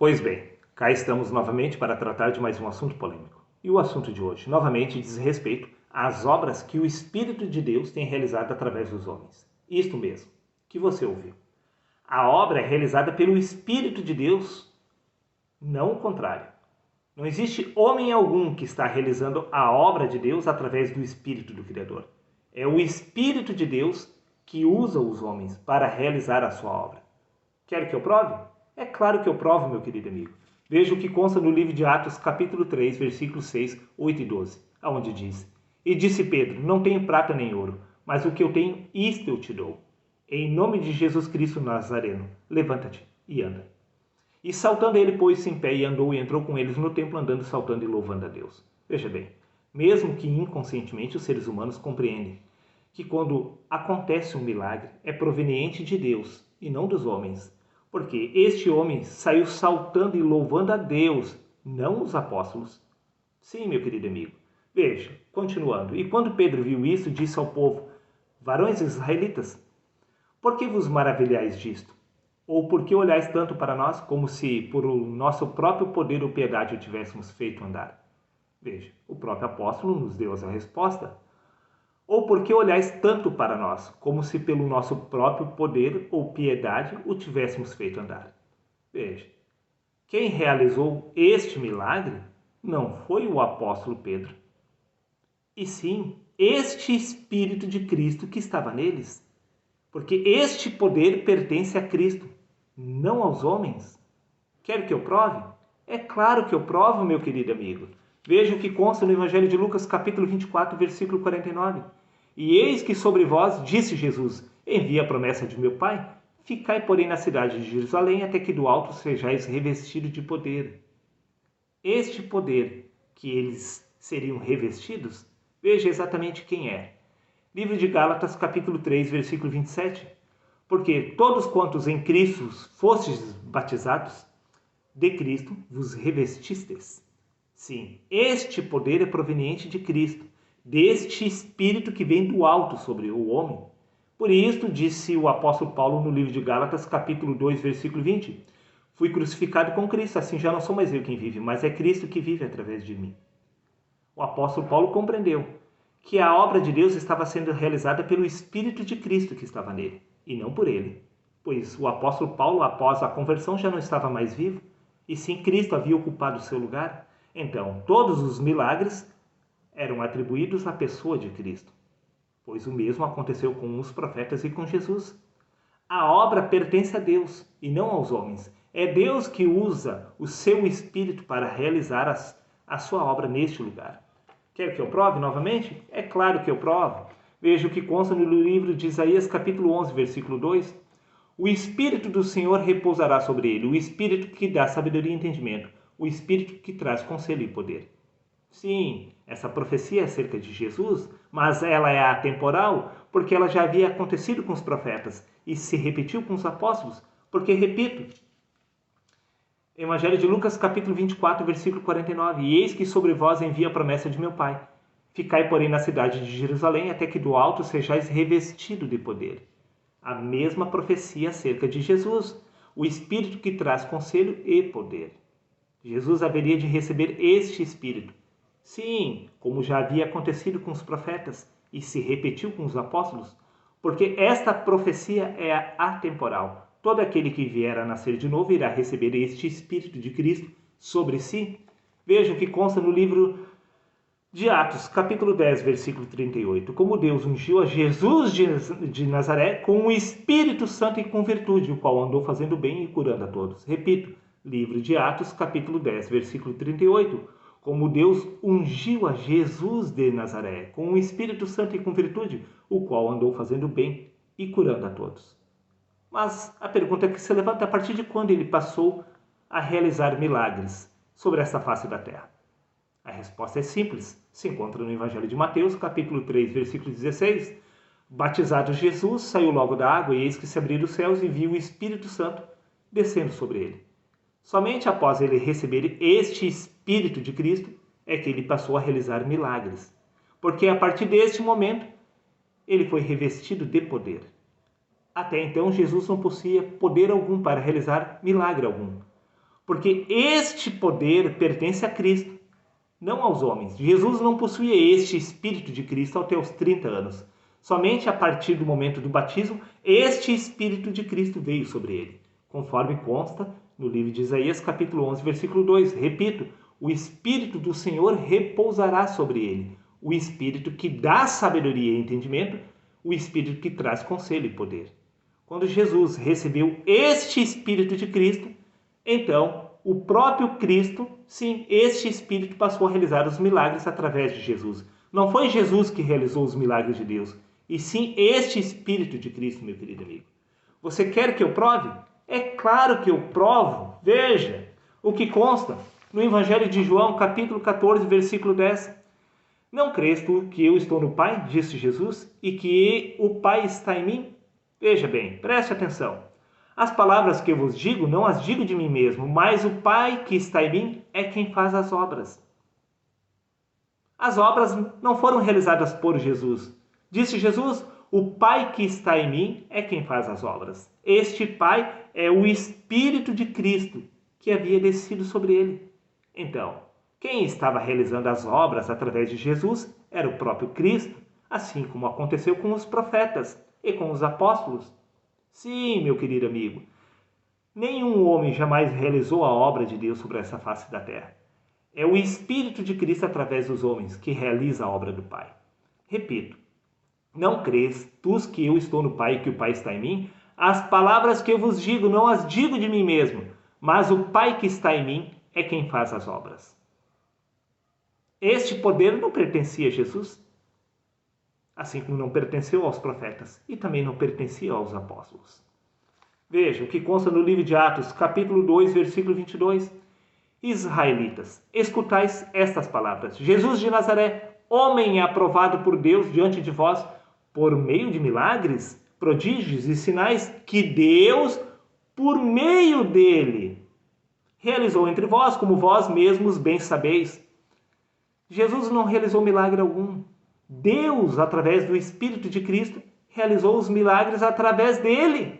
Pois bem, cá estamos novamente para tratar de mais um assunto polêmico. E o assunto de hoje, novamente, diz respeito às obras que o Espírito de Deus tem realizado através dos homens. Isto mesmo, que você ouviu. A obra é realizada pelo Espírito de Deus, não o contrário. Não existe homem algum que está realizando a obra de Deus através do Espírito do Criador. É o Espírito de Deus que usa os homens para realizar a sua obra. Quer que eu prove? É claro que eu provo, meu querido amigo. Veja o que consta no livro de Atos, capítulo 3, versículos 6, 8 e 12, aonde diz: E disse Pedro, não tenho prata nem ouro, mas o que eu tenho, isto eu te dou. Em nome de Jesus Cristo Nazareno, levanta-te e anda. E saltando ele pôs-se em pé e andou e entrou com eles no templo, andando, saltando e louvando a Deus. Veja bem, mesmo que inconscientemente os seres humanos compreendem que quando acontece um milagre é proveniente de Deus e não dos homens, porque este homem saiu saltando e louvando a Deus, não os apóstolos. Sim, meu querido amigo. Veja, continuando. E quando Pedro viu isso, disse ao povo: Varões israelitas, por que vos maravilhais disto? Ou por que olhais tanto para nós, como se por o nosso próprio poder ou piedade o tivéssemos feito andar? Veja, o próprio apóstolo nos deu essa resposta. Ou por que olhais tanto para nós, como se pelo nosso próprio poder ou piedade o tivéssemos feito andar? Veja, quem realizou este milagre não foi o apóstolo Pedro, e sim este Espírito de Cristo que estava neles. Porque este poder pertence a Cristo, não aos homens. Quer que eu prove? É claro que eu provo, meu querido amigo. Veja o que consta no Evangelho de Lucas, capítulo 24, versículo 49. E eis que sobre vós, disse Jesus, envia a promessa de meu Pai, ficai, porém, na cidade de Jerusalém, até que do alto sejais revestidos de poder. Este poder que eles seriam revestidos, veja exatamente quem é. Livro de Gálatas, capítulo 3, versículo 27. Porque todos quantos em Cristo fostes batizados, de Cristo vos revestistes. Sim, este poder é proveniente de Cristo, deste Espírito que vem do alto sobre o homem. Por isso, disse o apóstolo Paulo no livro de Gálatas, capítulo 2, versículo 20. Fui crucificado com Cristo, assim já não sou mais eu quem vive, mas é Cristo que vive através de mim. O apóstolo Paulo compreendeu que a obra de Deus estava sendo realizada pelo Espírito de Cristo que estava nele, e não por ele. Pois o apóstolo Paulo, após a conversão, já não estava mais vivo, e sim Cristo havia ocupado o seu lugar. Então, todos os milagres eram atribuídos à pessoa de Cristo, pois o mesmo aconteceu com os profetas e com Jesus. A obra pertence a Deus e não aos homens. É Deus que usa o seu Espírito para realizar a sua obra neste lugar. Quer que eu prove novamente? É claro que eu provo. Veja o que consta no livro de Isaías, capítulo 11, versículo 2. O Espírito do Senhor repousará sobre ele, o Espírito que dá sabedoria e entendimento, o Espírito que traz conselho e poder. Sim, essa profecia é acerca de Jesus, mas ela é atemporal, porque ela já havia acontecido com os profetas e se repetiu com os apóstolos, porque, repito, Evangelho de Lucas, capítulo 24, versículo 49. E eis que sobre vós envia a promessa de meu Pai. Ficai, porém, na cidade de Jerusalém, até que do alto sejais revestido de poder. A mesma profecia acerca de Jesus, o Espírito que traz conselho e poder. Jesus haveria de receber este Espírito. Sim, como já havia acontecido com os profetas e se repetiu com os apóstolos, porque esta profecia é atemporal. Todo aquele que vier a nascer de novo irá receber este Espírito de Cristo sobre si. Veja o que consta no livro de Atos, capítulo 10, versículo 38. Como Deus ungiu a Jesus de Nazaré com o Espírito Santo e com virtude, o qual andou fazendo bem e curando a todos. Repito, livro de Atos, capítulo 10, versículo 38. Como Deus ungiu a Jesus de Nazaré com o Espírito Santo e com virtude, o qual andou fazendo bem e curando a todos. Mas a pergunta que se levanta: a partir de quando ele passou a realizar milagres sobre esta face da terra? A resposta é simples, se encontra no Evangelho de Mateus, capítulo 3, versículo 16. Batizado Jesus, saiu logo da água, e eis que se abriram os céus e viu o Espírito Santo descendo sobre ele. Somente após ele receber este Espírito de Cristo é que ele passou a realizar milagres, porque a partir deste momento ele foi revestido de poder. Até então, Jesus não possuía poder algum para realizar milagre algum, porque este poder pertence a Cristo, não aos homens. Jesus não possuía este Espírito de Cristo até os 30 anos. Somente a partir do momento do batismo, este Espírito de Cristo veio sobre ele, conforme consta no livro de Isaías, capítulo 11, versículo 2. Repito, o Espírito do Senhor repousará sobre ele, o Espírito que dá sabedoria e entendimento, o Espírito que traz conselho e poder. Quando Jesus recebeu este Espírito de Cristo, então o próprio Cristo, sim, este Espírito passou a realizar os milagres através de Jesus. Não foi Jesus que realizou os milagres de Deus, e sim este Espírito de Cristo, meu querido amigo. Você quer que eu prove? É claro que eu provo. Veja o que consta no Evangelho de João, capítulo 14, versículo 10. Não crês tu que eu estou no Pai, disse Jesus, e que o Pai está em mim? Veja bem, preste atenção. As palavras que eu vos digo, não as digo de mim mesmo, mas o Pai que está em mim é quem faz as obras. As obras não foram realizadas por Jesus. Disse Jesus, o Pai que está em mim é quem faz as obras. Este Pai é o Espírito de Cristo que havia descido sobre ele. Então, quem estava realizando as obras através de Jesus era o próprio Cristo, assim como aconteceu com os profetas e com os apóstolos. Sim, meu querido amigo, nenhum homem jamais realizou a obra de Deus sobre essa face da terra. É o Espírito de Cristo através dos homens que realiza a obra do Pai. Repito, não crês, tu que eu estou no Pai e que o Pai está em mim? As palavras que eu vos digo, não as digo de mim mesmo, mas o Pai que está em mim é quem faz as obras. Este poder não pertencia a Jesus, assim como não pertenceu aos profetas e também não pertencia aos apóstolos. Veja o que consta no livro de Atos, capítulo 2, versículo 22. Israelitas, escutais estas palavras. Jesus de Nazaré, homem aprovado por Deus diante de vós, por meio de milagres, prodígios e sinais que Deus, por meio dele, realizou entre vós, como vós mesmos bem sabeis. Jesus não realizou milagre algum. Deus, através do Espírito de Cristo, realizou os milagres através dele,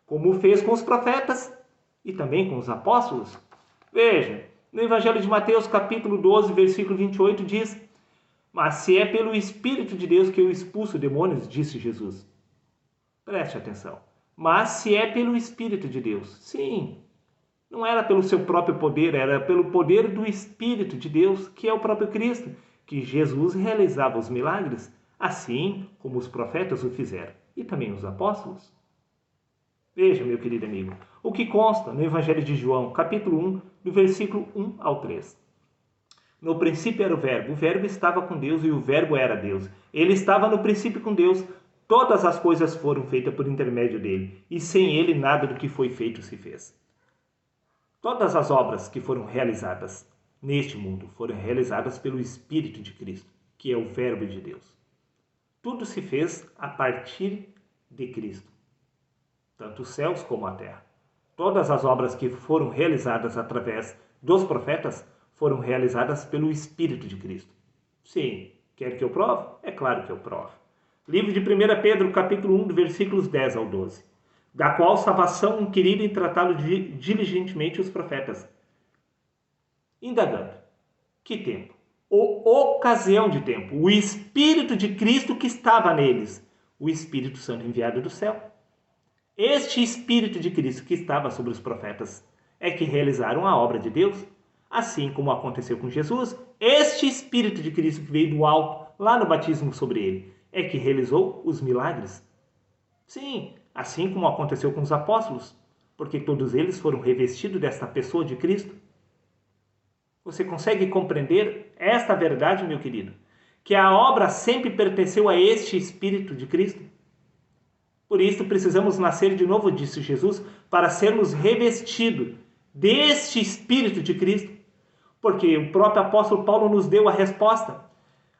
como fez com os profetas e também com os apóstolos. Veja, no Evangelho de Mateus, capítulo 12, versículo 28, diz: mas se é pelo Espírito de Deus que eu expulso demônios, disse Jesus. Preste atenção. Mas se é pelo Espírito de Deus. Sim, não era pelo seu próprio poder, era pelo poder do Espírito de Deus, que é o próprio Cristo, que Jesus realizava os milagres, assim como os profetas o fizeram, e também os apóstolos. Veja, meu querido amigo, o que consta no Evangelho de João, capítulo 1, do versículo 1 ao 3. No princípio era o Verbo estava com Deus e o Verbo era Deus. Ele estava no princípio com Deus. Todas as coisas foram feitas por intermédio dele, e sem ele nada do que foi feito se fez. Todas as obras que foram realizadas neste mundo foram realizadas pelo Espírito de Cristo, que é o Verbo de Deus. Tudo se fez a partir de Cristo, tanto os céus como a terra. Todas as obras que foram realizadas através dos profetas foram realizadas pelo Espírito de Cristo. Sim, quer que eu prove? É claro que eu provo. Livro de 1 Pedro, capítulo 1, versículos 10 ao 12. Da qual salvação inquiriram em tratá-lo diligentemente os profetas, indagando. Que tempo? Ou ocasião de tempo. O Espírito de Cristo que estava neles. O Espírito Santo enviado do céu. Este Espírito de Cristo que estava sobre os profetas é que realizaram a obra de Deus. Assim como aconteceu com Jesus, este Espírito de Cristo que veio do alto, lá no batismo sobre ele, é que realizou os milagres. Sim, assim como aconteceu com os apóstolos, porque todos eles foram revestidos desta pessoa de Cristo. Você consegue compreender esta verdade, meu querido? Que a obra sempre pertenceu a este Espírito de Cristo? Por isso precisamos nascer de novo, disse Jesus, para sermos revestidos deste Espírito de Cristo. Porque o próprio apóstolo Paulo nos deu a resposta.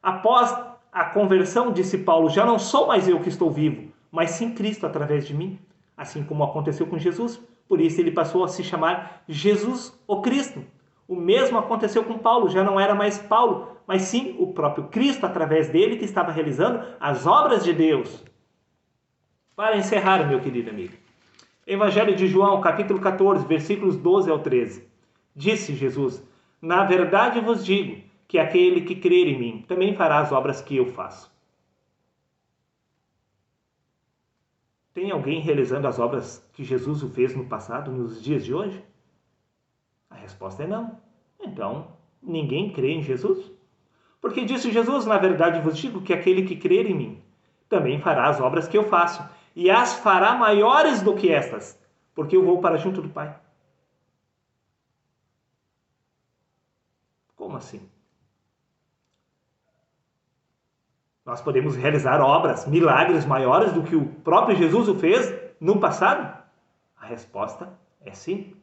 Após a conversão, disse Paulo, já não sou mais eu que estou vivo, mas sim Cristo através de mim, assim como aconteceu com Jesus. Por isso ele passou a se chamar Jesus o Cristo. O mesmo aconteceu com Paulo, já não era mais Paulo, mas sim o próprio Cristo através dele que estava realizando as obras de Deus. Para encerrar, meu querido amigo, Evangelho de João, capítulo 14, versículos 12 ao 13. Disse Jesus: na verdade vos digo que aquele que crer em mim também fará as obras que eu faço. Tem alguém realizando as obras que Jesus o fez no passado, nos dias de hoje? A resposta é não. Então, ninguém crê em Jesus? Porque disse Jesus: na verdade vos digo que aquele que crer em mim também fará as obras que eu faço, e as fará maiores do que estas, porque eu vou para junto do Pai. Como assim? Nós podemos realizar obras, milagres maiores do que o próprio Jesus o fez no passado? A resposta é sim.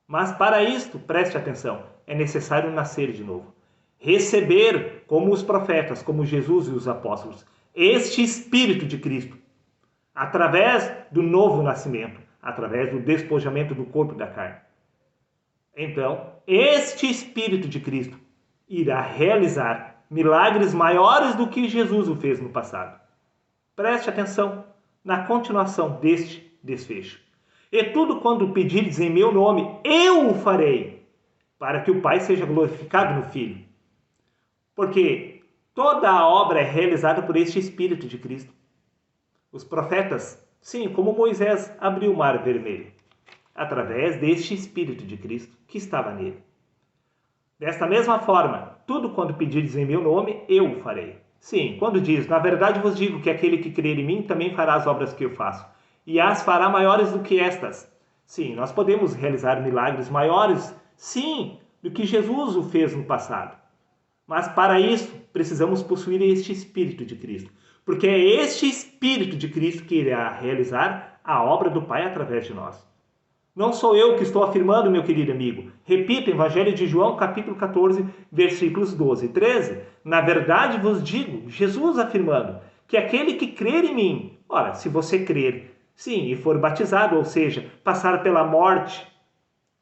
Mas para isto, preste atenção, é necessário nascer de novo. Receber, como os profetas, como Jesus e os apóstolos, este Espírito de Cristo, através do novo nascimento, através do despojamento do corpo e da carne. Então, este Espírito de Cristo irá realizar milagres maiores do que Jesus o fez no passado. Preste atenção na continuação deste desfecho. E tudo quando pedires em meu nome, eu o farei, para que o Pai seja glorificado no Filho. Porque toda a obra é realizada por este Espírito de Cristo. Os profetas, sim, como Moisés abriu o mar vermelho, através deste Espírito de Cristo que estava nele. Desta mesma forma, tudo quando pedires em meu nome, eu o farei. Sim, quando diz, na verdade vos digo que aquele que crer em mim também fará as obras que eu faço, e as fará maiores do que estas. Sim, nós podemos realizar milagres maiores, sim, do que Jesus o fez no passado. Mas para isso, precisamos possuir este Espírito de Cristo, porque é este Espírito de Cristo que irá realizar a obra do Pai através de nós. Não sou eu que estou afirmando, meu querido amigo. Repito, Evangelho de João, capítulo 14, versículos 12 e 13. Na verdade vos digo, Jesus afirmando, que aquele que crer em mim, ora, se você crer, sim, e for batizado, ou seja, passar pela morte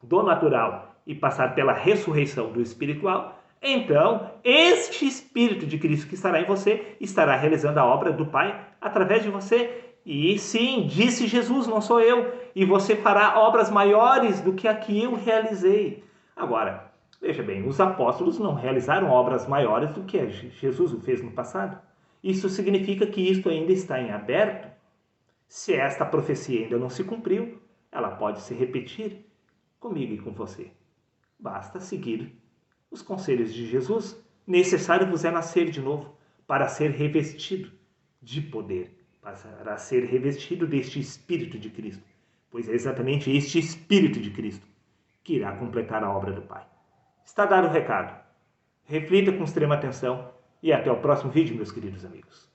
do natural e passar pela ressurreição do espiritual, então este Espírito de Cristo que estará em você estará realizando a obra do Pai através de você. E sim, disse Jesus, não sou eu, e você fará obras maiores do que a que eu realizei. Agora, veja bem, os apóstolos não realizaram obras maiores do que Jesus o fez no passado. Isso significa que isto ainda está em aberto. Se esta profecia ainda não se cumpriu, ela pode se repetir comigo e com você. Basta seguir os conselhos de Jesus. Necessário vos é nascer de novo para ser revestido de poder, para ser revestido deste Espírito de Cristo, pois é exatamente este Espírito de Cristo que irá completar a obra do Pai. Está dado o recado. Reflita com extrema atenção e até o próximo vídeo, meus queridos amigos.